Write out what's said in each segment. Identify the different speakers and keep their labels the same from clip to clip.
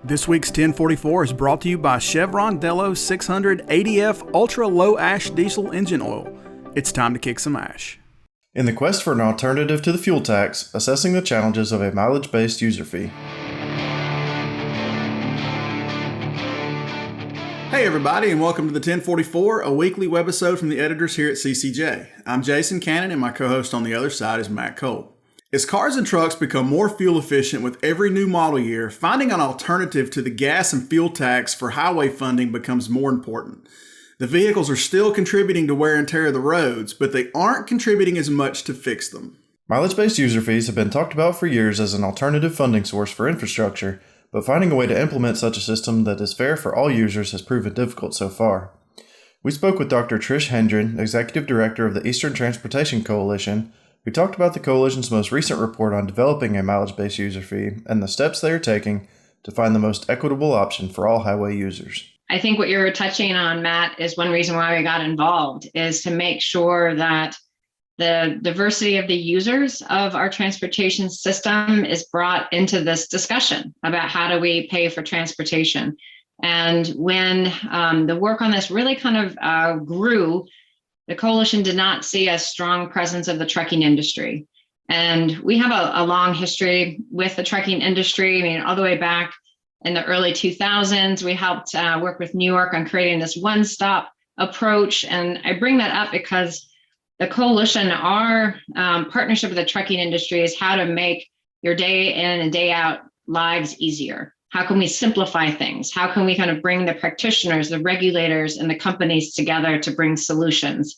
Speaker 1: This week's 1044 is brought to you by Chevron Delos 600 ADF Ultra Low Ash Diesel Engine Oil. It's time to kick some ash.
Speaker 2: In the quest for an alternative to the fuel tax, assessing the challenges of a mileage-based user fee.
Speaker 1: Hey everybody, and welcome to the 1044, a weekly webisode from the editors here at CCJ. I'm Jason Cannon, and my co-host on the other side is Matt Cole. As cars and trucks become more fuel efficient with every new model year, finding an alternative to the gas and fuel tax for highway funding becomes more important. The vehicles are still contributing to wear and tear of the roads, but they aren't contributing as much to fix them.
Speaker 2: Mileage-based user fees have been talked about for years as an alternative funding source for infrastructure, but finding a way to implement such a system that is fair for all users has proven difficult so far. We spoke with Dr. Trish Hendren, Executive Director of the Eastern Transportation Coalition, who talked about the Coalition's most recent report on developing a mileage-based user fee and the steps they are taking to find the most equitable option for all highway users.
Speaker 3: I think what you're touching on, Matt, is one reason why we got involved, is to make sure that the diversity of the users of our transportation system is brought into this discussion about how do we pay for transportation. And when the work on this really kind of grew, the Coalition did not see a strong presence of the trucking industry. And we have a long history with the trucking industry. I mean, all the way back in the early 2000s, we helped work with New York on creating this one-stop approach. And I bring that up because the Coalition, our partnership with the trucking industry is how to make your day in and day out lives easier. How can we simplify things? How can we kind of bring the practitioners, the regulators, and the companies together to bring solutions?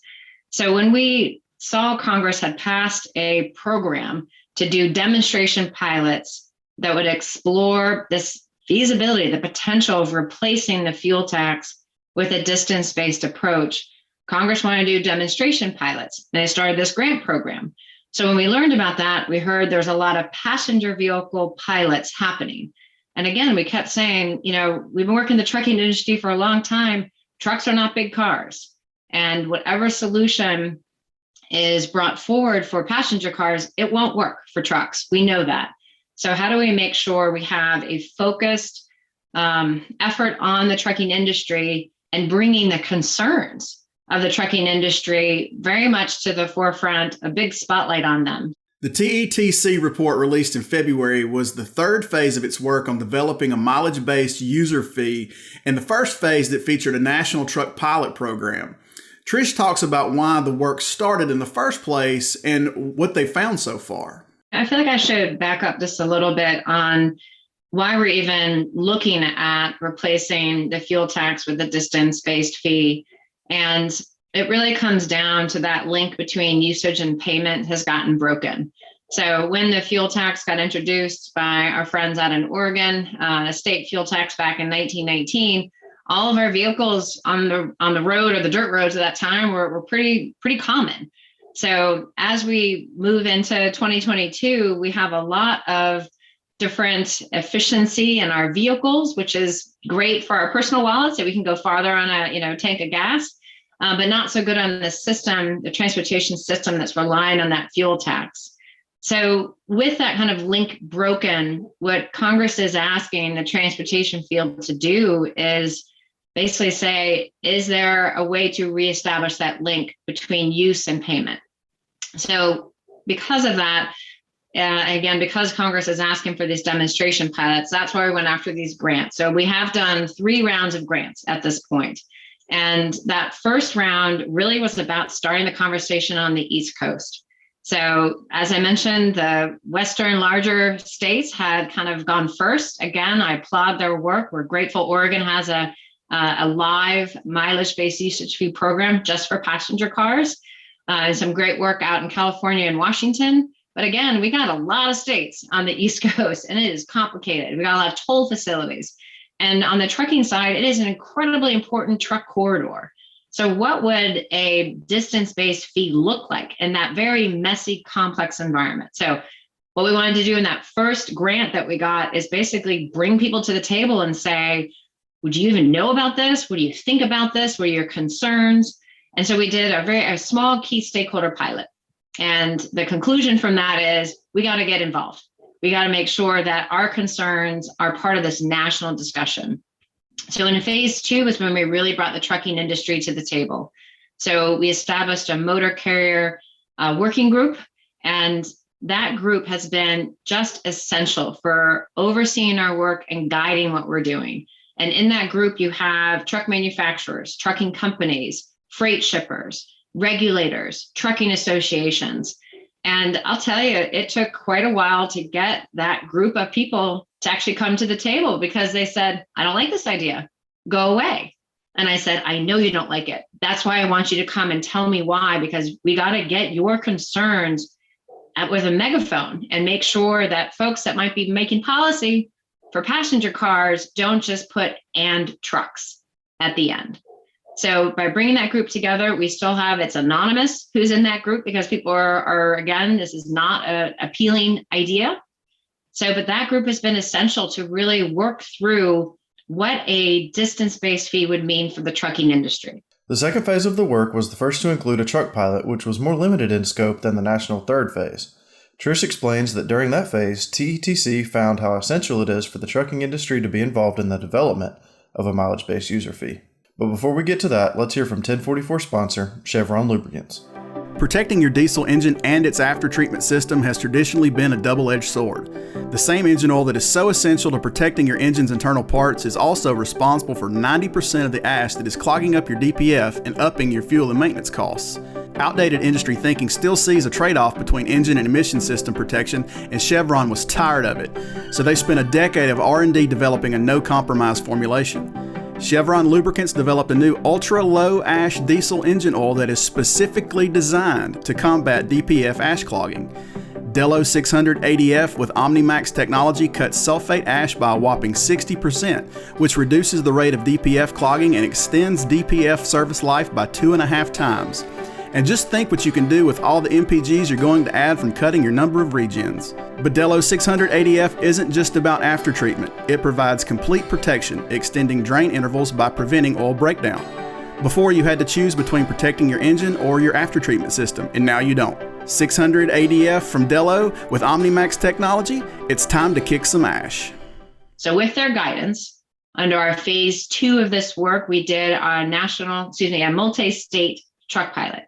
Speaker 3: So when we saw Congress had passed a program to do demonstration pilots that would explore this feasibility, the potential of replacing the fuel tax with a distance-based approach, Congress wanted to do demonstration pilots, and they started this grant program. So when we learned about that, we heard there's a lot of passenger vehicle pilots happening. And again, we kept saying, you know, we've been working in the trucking industry for a long time. Trucks are not big cars. And whatever solution is brought forward for passenger cars, it won't work for trucks. We know that. So how do we make sure we have a focused effort on the trucking industry and bringing the concerns of the trucking industry very much to the forefront, a big spotlight on them?
Speaker 1: The TETC report released in February was the third phase of its work on developing a mileage-based user fee and the first phase that featured a national truck pilot program. Trish talks about why the work started in the first place and what they found so far.
Speaker 3: I feel like I should back up just a little bit on why we're even looking at replacing the fuel tax with a distance-based fee. And it really comes down to that link between usage and payment has gotten broken. So when the fuel tax got introduced by our friends out in Oregon, a state fuel tax back in 1919, all of our vehicles on the road or the dirt roads at that time were pretty common. So as we move into 2022, we have a lot of different efficiency in our vehicles, which is great for our personal wallets, so we can go farther on a tank of gas. But not so good on the system, the transportation system that's relying on that fuel tax. So with that kind of link broken, what Congress is asking the transportation field to do is basically say, is there a way to reestablish that link between use and payment? So because of that, again, because Congress is asking for these demonstration pilots, that's why we went after these grants. So we have done 3 rounds of grants at this point. And that first round really was about starting the conversation on the East Coast. So as I mentioned, the Western larger states had kind of gone first. Again, I applaud their work. We're grateful Oregon has a live mileage-based usage fee program just for passenger cars. And some great work out in California and Washington. But again, we got a lot of states on the East Coast, and it is complicated. We got a lot of toll facilities. And on the trucking side, it is an incredibly important truck corridor. So what would a distance-based fee look like in that very messy, complex environment? So what we wanted to do in that first grant that we got is basically bring people to the table and say, would you even know about this? What do you think about this? What are your concerns? And so we did a small key stakeholder pilot. And the conclusion from that is we got to get involved. we got to make sure that our concerns are part of this national discussion. So in phase 2 is when we really brought the trucking industry to the table. So we established a motor carrier working group, and that group has been just essential for overseeing our work and guiding what we're doing. And in that group, you have truck manufacturers, trucking companies, freight shippers, regulators, trucking associations. And I'll tell you, it took quite a while to get that group of people to actually come to the table, because they said, I don't like this idea, go away. And I said, I know you don't like it. That's why I want you to come and tell me why, because we got to get your concerns with a megaphone and make sure that folks that might be making policy for passenger cars don't just put "and trucks" at the end. So by bringing that group together, we still have, it's anonymous who's in that group, because people are again, this is not an appealing idea. So, but that group has been essential to really work through what a distance-based fee would mean for the trucking industry.
Speaker 2: The second phase of the work was the first to include a truck pilot, which was more limited in scope than the national third phase. Trish explains that during that phase, TETC found how essential it is for the trucking industry to be involved in the development of a mileage-based user fee. But before we get to that, let's hear from 1044 sponsor, Chevron Lubricants.
Speaker 1: Protecting your diesel engine and its aftertreatment system has traditionally been a double-edged sword. The same engine oil that is so essential to protecting your engine's internal parts is also responsible for 90% of the ash that is clogging up your DPF and upping your fuel and maintenance costs. Outdated industry thinking still sees a trade-off between engine and emission system protection, and Chevron was tired of it. So they spent a decade of R&D developing a no-compromise formulation. Chevron Lubricants developed a new ultra-low ash diesel engine oil that is specifically designed to combat DPF ash clogging. Delo 600 ADF with OmniMax technology cuts sulfate ash by a whopping 60%, which reduces the rate of DPF clogging and extends DPF service life by 2.5 times. And just think what you can do with all the MPGs you're going to add from cutting your number of regens. But Delo 600 ADF isn't just about aftertreatment. It provides complete protection, extending drain intervals by preventing oil breakdown. Before, you had to choose between protecting your engine or your aftertreatment system, and now you don't. 600 ADF from Delo with OmniMax technology, it's time to kick some ash.
Speaker 3: So with their guidance, under our phase 2 of this work, we did a multi-state truck pilot.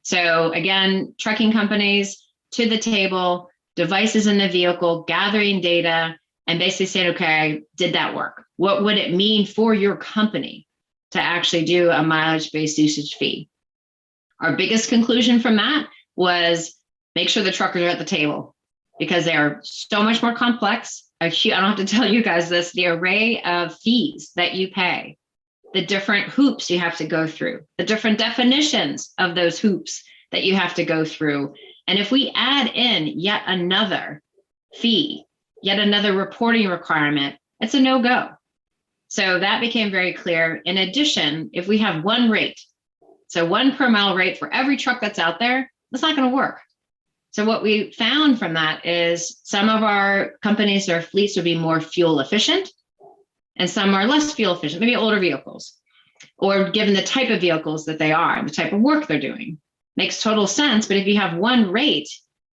Speaker 3: So again, trucking companies to the table, devices in the vehicle, gathering data, and basically saying, okay, did that work? What would it mean for your company to actually do a mileage-based usage fee? Our biggest conclusion from that was make sure the truckers are at the table, because they are so much more complex. I don't have to tell you guys this, the array of fees that you pay, the different hoops you have to go through, the different definitions of those hoops that you have to go through. And if we add in yet another fee, yet another reporting requirement, it's a no-go. So that became very clear. In addition, if we have one rate, so one per mile rate for every truck that's out there, that's not going to work. So what we found from that is some of our companies, their fleets would be more fuel efficient, and some are less fuel efficient, maybe older vehicles, or given the type of vehicles that they are, the type of work they're doing. Makes total sense, but if you have one rate,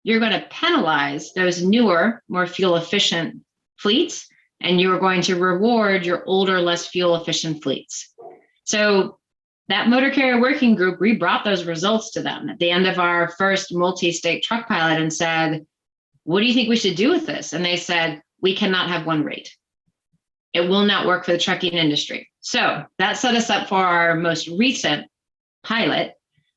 Speaker 3: you're going to penalize those newer, more fuel efficient fleets, and you're going to reward your older, less fuel efficient fleets. So that motor carrier working group, we brought those results to them at the end of our first multi-state truck pilot and said, what do you think we should do with this? And they said, we cannot have one rate. It will not work for the trucking industry. So that set us up for our most recent pilot,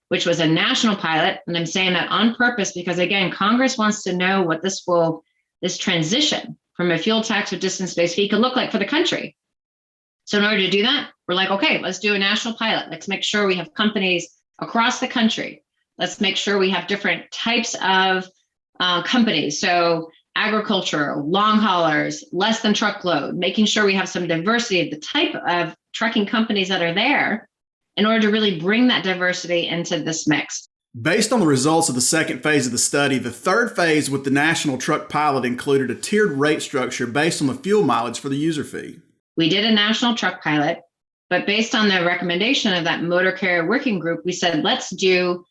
Speaker 3: which was a national pilot. And I'm saying that on purpose because, again, Congress wants to know what this transition from a fuel tax or distance-based fee could look like for the country. So in order to do that, we're like, okay, let's do a national pilot. Let's make sure we have companies across the country. Let's make sure we have different types of companies. So agriculture, long haulers, less than truckload, making sure we have some diversity of the type of trucking companies that are there in order to really bring that diversity into this mix.
Speaker 1: Based on the results of the second phase of the study, the third phase with the national truck pilot included a tiered rate structure based on the fuel mileage for the user fee.
Speaker 3: We did a national truck pilot, but based on the recommendation of that motor carrier working group, we said, let's do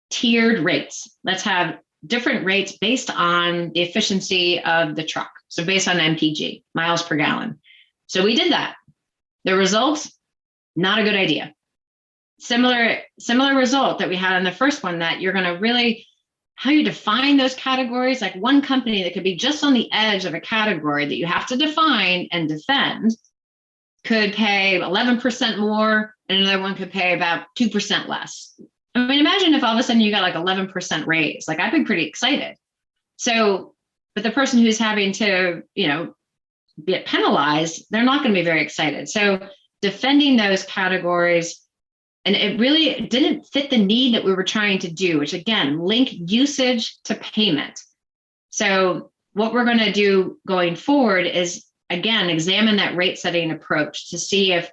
Speaker 3: tiered rates. Let's have different rates based on the efficiency of the truck. So based on MPG, miles per gallon. So we did that. The results, not a good idea. Similar result that we had on the first one, that you're going to really, how you define those categories, like one company that could be just on the edge of a category that you have to define and defend could pay 11% more, and another one could pay about 2% less. I mean, imagine if all of a sudden you got like 11% raise. Like, I'd be pretty excited. So, but the person who's having to, get penalized, they're not going to be very excited. So defending those categories, and it really didn't fit the need that we were trying to do, which again, link usage to payment. So what we're going to do going forward is, again, examine that rate setting approach to see if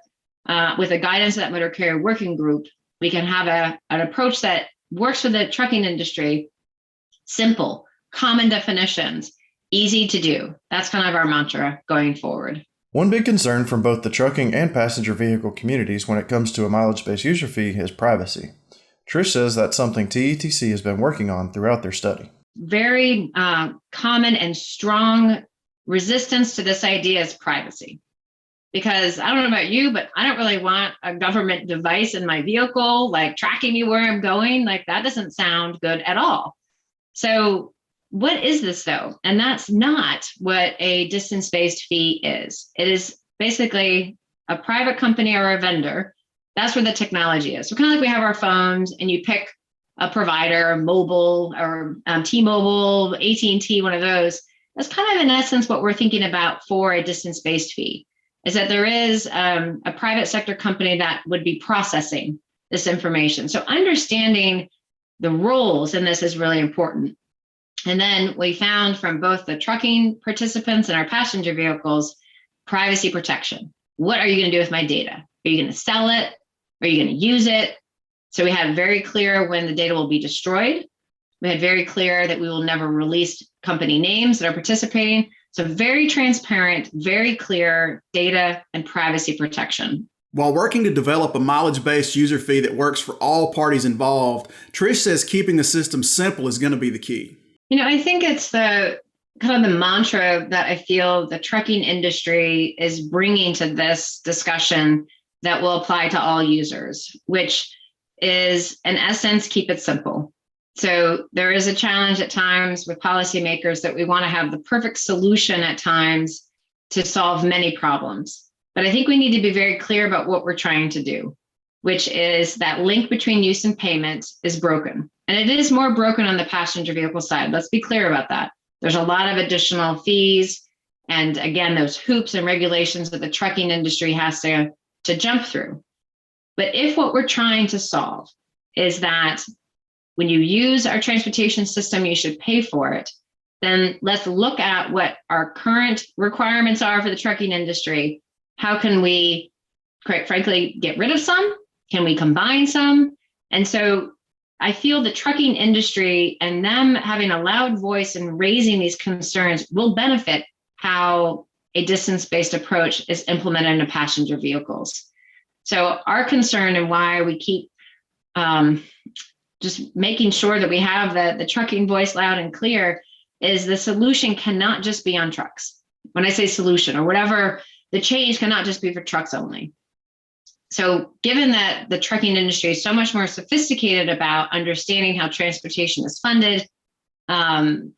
Speaker 3: with the guidance of that motor carrier working group, we can have an approach that works for the trucking industry, simple, common definitions, easy to do. That's kind of our mantra going forward.
Speaker 2: One big concern from both the trucking and passenger vehicle communities when it comes to a mileage-based user fee is privacy. Trish says that's something TETC has been working on throughout their study.
Speaker 3: Very common and strong resistance to this idea is privacy. Because I don't know about you, but I don't really want a government device in my vehicle, like tracking me where I'm going. Like, that doesn't sound good at all. So what is this though? And that's not what a distance-based fee is. It is basically a private company or a vendor. That's where the technology is. So kind of like we have our phones and you pick a provider, mobile or T-Mobile, AT&T, one of those. That's kind of in essence what we're thinking about for a distance-based fee, is that there is a private sector company that would be processing this information. So understanding the roles in this is really important. And then we found from both the trucking participants and our passenger vehicles, privacy protection. What are you going to do with my data? Are you going to sell it? Are you going to use it? So we had very clear when the data will be destroyed. We had very clear that we will never release company names that are participating. So very transparent, very clear data and privacy protection.
Speaker 1: While working to develop a mileage-based user fee that works for all parties involved, Trish says keeping the system simple is going to be the key.
Speaker 3: I think it's the kind of the mantra that I feel the trucking industry is bringing to this discussion that will apply to all users, which is, in essence, keep it simple. So there is a challenge at times with policymakers that we want to have the perfect solution at times to solve many problems. But I think we need to be very clear about what we're trying to do, which is that link between use and payment is broken. And it is more broken on the passenger vehicle side. Let's be clear about that. There's a lot of additional fees. And again, those hoops and regulations that the trucking industry has to jump through. But if what we're trying to solve is that when you use our transportation system, you should pay for it, then let's look at what our current requirements are for the trucking industry. How can we, quite frankly, get rid of some? Can we combine some? And so I feel the trucking industry and them having a loud voice and raising these concerns will benefit how a distance-based approach is implemented into passenger vehicles. So our concern and why we keep just making sure that we have the trucking voice loud and clear is the solution cannot just be on trucks. When I say solution or whatever, the change cannot just be for trucks only. So given that the trucking industry is so much more sophisticated about understanding how transportation is funded, and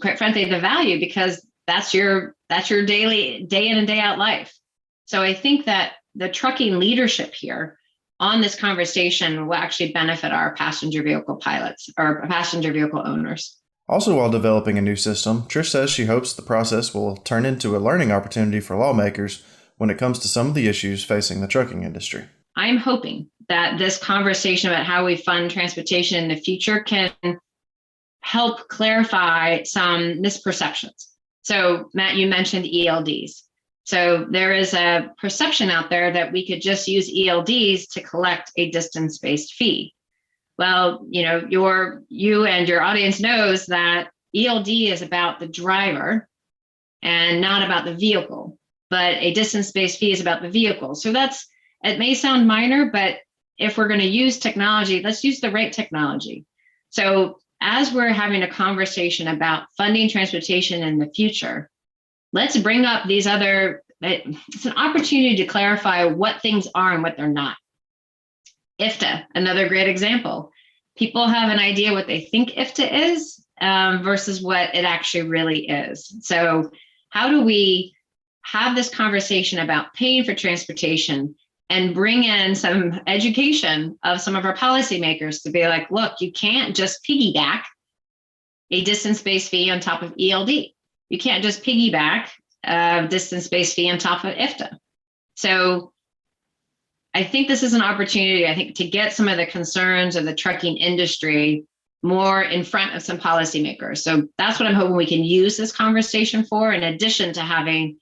Speaker 3: quite frankly, the value, because that's your daily, day in and day out life. So I think that the trucking leadership here on this conversation will actually benefit our passenger vehicle pilots or passenger vehicle owners.
Speaker 2: Also, while developing a new system, Trish says she hopes the process will turn into a learning opportunity for lawmakers when it comes to some of the issues facing the trucking industry.
Speaker 3: I'm hoping that this conversation about how we fund transportation in the future can help clarify some misperceptions. So, Matt, you mentioned ELDs. So there is a perception out there that we could just use ELDs to collect a distance-based fee. Well, you and your audience knows that ELD is about the driver and not about the vehicle, but a distance-based fee is about the vehicle. So it may sound minor, but if we're going to use technology, let's use the right technology. So as we're having a conversation about funding transportation in the future, let's bring up these other, it's an opportunity to clarify what things are and what they're not. IFTA, another great example. People have an idea what they think IFTA is versus what it actually really is. So how do we have this conversation about paying for transportation and bring in some education of some of our policymakers to be like, look, you can't just piggyback a distance-based fee on top of ELD. You can't just piggyback a distance-based fee on top of IFTA. So I think this is an opportunity, I think, to get some of the concerns of the trucking industry more in front of some policymakers. So that's what I'm hoping we can use this conversation for, in addition to having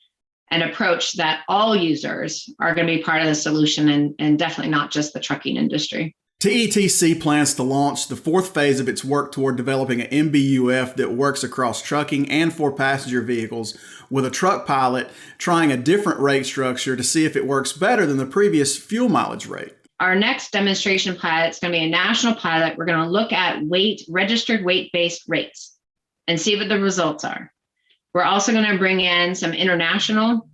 Speaker 3: an approach that all users are going to be part of the solution and definitely not just the trucking industry.
Speaker 1: TETC plans to launch the fourth phase of its work toward developing an MBUF that works across trucking and for passenger vehicles, with a truck pilot trying a different rate structure to see if it works better than the previous fuel mileage rate.
Speaker 3: Our next demonstration pilot is going to be a national pilot. We're going to look at registered weight-based rates and see what the results are. We're also going to bring in some international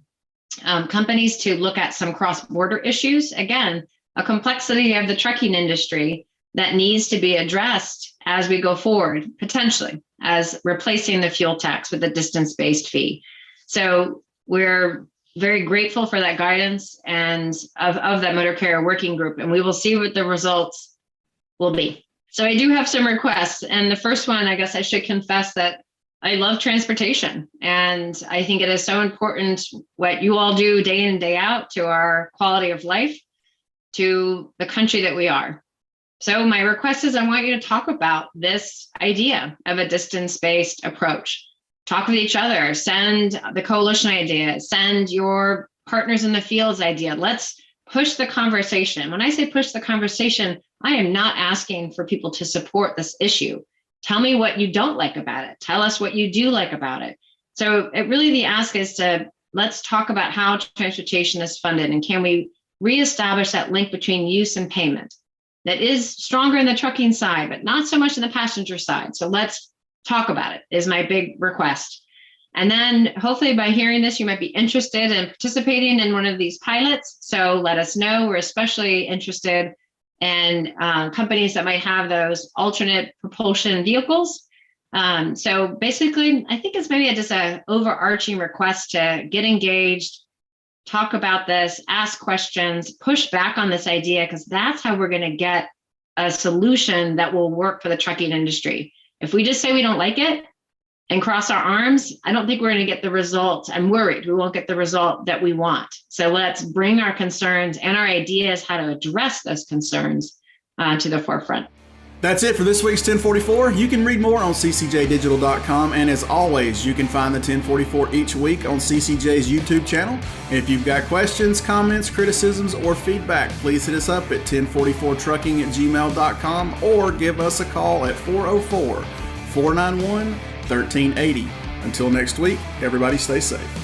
Speaker 3: companies to look at some cross-border issues. Again, a complexity of the trucking industry that needs to be addressed as we go forward, potentially, as replacing the fuel tax with a distance-based fee. So we're very grateful for that guidance and of that motor carrier working group, and we will see what the results will be. So I do have some requests, and the first one, I guess I should confess that I love transportation, and I think it is so important what you all do day in and day out to our quality of life, to the country that we are. So my request is I want you to talk about this idea of a distance-based approach. Talk with each other, send the coalition idea, send your partners in the fields idea. Let's push the conversation. When I say push the conversation, I am not asking for people to support this issue. Tell me what you don't like about it. Tell us what you do like about it. So the ask is to let's talk about how transportation is funded, and can we reestablish that link between use and payment that is stronger in the trucking side, but not so much in the passenger side. So let's talk about it is my big request. And then hopefully by hearing this, you might be interested in participating in one of these pilots. So let us know. We're especially interested in companies that might have those alternate propulsion vehicles. So basically, I think it's maybe just an overarching request to get engaged, talk about this, ask questions, push back on this idea, because that's how we're going to get a solution that will work for the trucking industry. If we just say we don't like it and cross our arms, I don't think we're going to get the result. I'm worried we won't get the result that we want. So let's bring our concerns and our ideas how to address those concerns to the forefront.
Speaker 1: That's it for this week's 1044. You can read more on ccjdigital.com, and as always, you can find the 1044 each week on CCJ's YouTube channel. If you've got questions, comments, criticisms, or feedback, please hit us up at 1044trucking@gmail.com or give us a call at 404-491-1380. Until next week, everybody stay safe.